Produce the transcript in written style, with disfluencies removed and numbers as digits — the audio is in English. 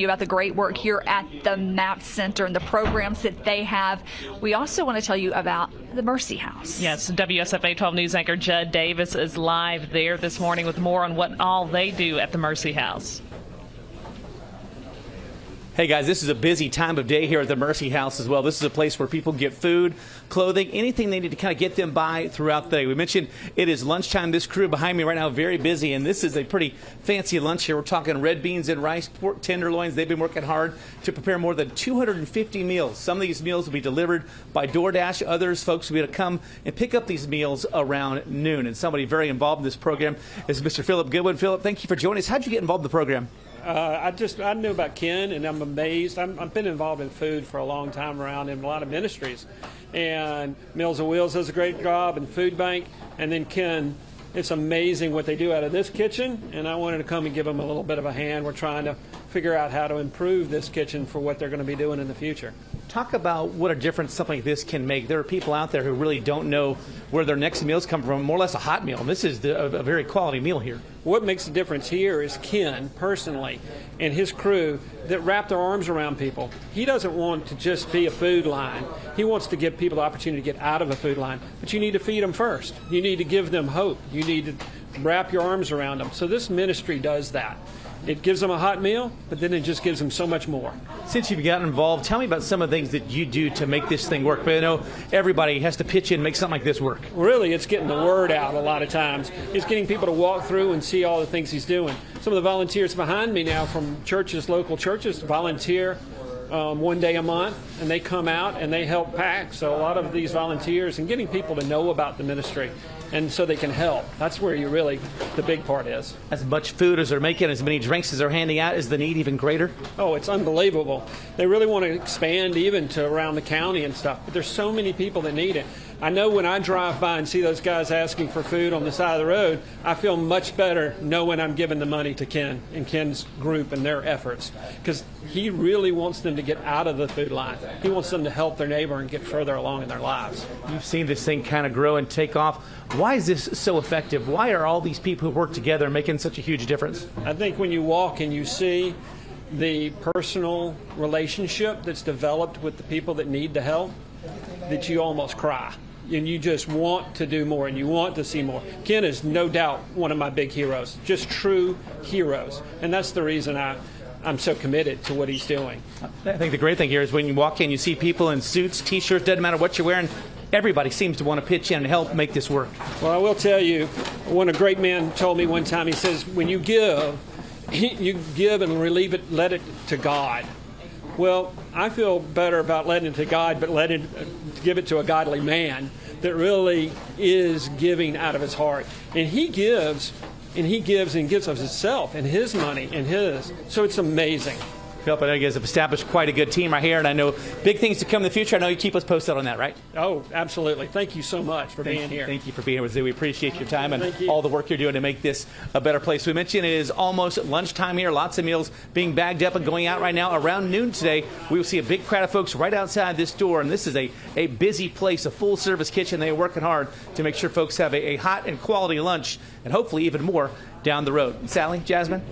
About the great work here at the MAP Center and the programs that they have. We also want to tell you about the Mercy House. Yes, WSFA 12 News anchor Judd Davis is live there this morning with more on what all they do at the Mercy House. Hey guys, this is a busy time of day here at the Mercy House as well. This is a place where people get food, clothing, anything they need to kind of get them by throughout the day. We mentioned it is lunchtime. This crew behind me right now very busy, and this is a pretty fancy lunch here. We're talking red beans and rice, pork tenderloins. They've been working hard to prepare more than 250 meals. Some of these meals will be delivered by DoorDash. Others, folks, will be able to come and pick up these meals around noon. And somebody very involved in this program is Mr. Philip Goodwyn. Philip, thank you for joining us. How'd you get involved in the program? I knew about Ken, and I'm amazed. I've been involved in food for a long time around in a lot of ministries. And Meals on Wheels does a great job, and Food Bank. And then Ken, it's amazing what they do out of this kitchen, and I wanted to come and give them a little bit of a hand. We're trying to figure out how to improve this kitchen for what they're going to be doing in the future. Talk about what a difference something like this can make. There are people out there who really don't know where their next meals come from, more or less a hot meal. And this is a very quality meal here. What makes the difference here is Ken, personally, and his crew that wrap their arms around people. He doesn't want to just be a food line. He wants to give people the opportunity to get out of a food line. But you need to feed them first. You need to give them hope. You need to wrap your arms around them. So this ministry does that. It gives them a hot meal, but then it just gives them so much more. Since you've gotten involved, tell me about some of the things that you do to make this thing work. But I know everybody has to pitch in and make something like this work. Really, it's getting the word out a lot of times. It's getting people to walk through and see all the things he's doing. Some of the volunteers behind me now from churches, local churches, volunteer one day a month, and they come out and they help pack. So a lot of these volunteers and getting people to know about the ministry and so they can help. That's where the big part is. As much food as they're making, as many drinks as they're handing out, is the need even greater? Oh, it's unbelievable. They really want to expand even to around the county and stuff, but there's so many people that need it. I know when I drive by and see those guys asking for food on the side of the road, I feel much better knowing I'm giving the money to Ken and Ken's group and their efforts, because he really wants them to get out of the food line. He wants them to help their neighbor and get further along in their lives. You've seen this thing kind of grow and take off. Why is this so effective? Why are all these people who work together making such a huge difference? I think when you walk and you see the personal relationship that's developed with the people that need the help, that you almost cry. And you just want to do more and you want to see more. Ken is no doubt one of my big heroes, just true heroes. And that's the reason I'm so committed to what he's doing. I think the great thing here is when you walk in, you see people in suits, T-shirts, doesn't matter what you're wearing. Everybody seems to want to pitch in and help make this work. Well, I will tell you, when a great man told me one time, he says, when you give and let it to God. Well, I feel better about letting it to God, but give it to a godly man that really is giving out of his heart. And he gives and gives of himself and his money and his. So it's amazing. Philip, I know you guys have established quite a good team right here, and I know big things to come in the future. I know you keep us posted on that, right? Oh, absolutely. Thank you so much for being here. Thank you for being here with us. We appreciate your time and Thank you. all the work you're doing to make this a better place. We mentioned it is almost lunchtime here. Lots of meals being bagged up and going out right now. Around noon today, we will see a big crowd of folks right outside this door, and this is a busy place, a full-service kitchen. They are working hard to make sure folks have a hot and quality lunch, and hopefully even more down the road. Sally, Jasmine?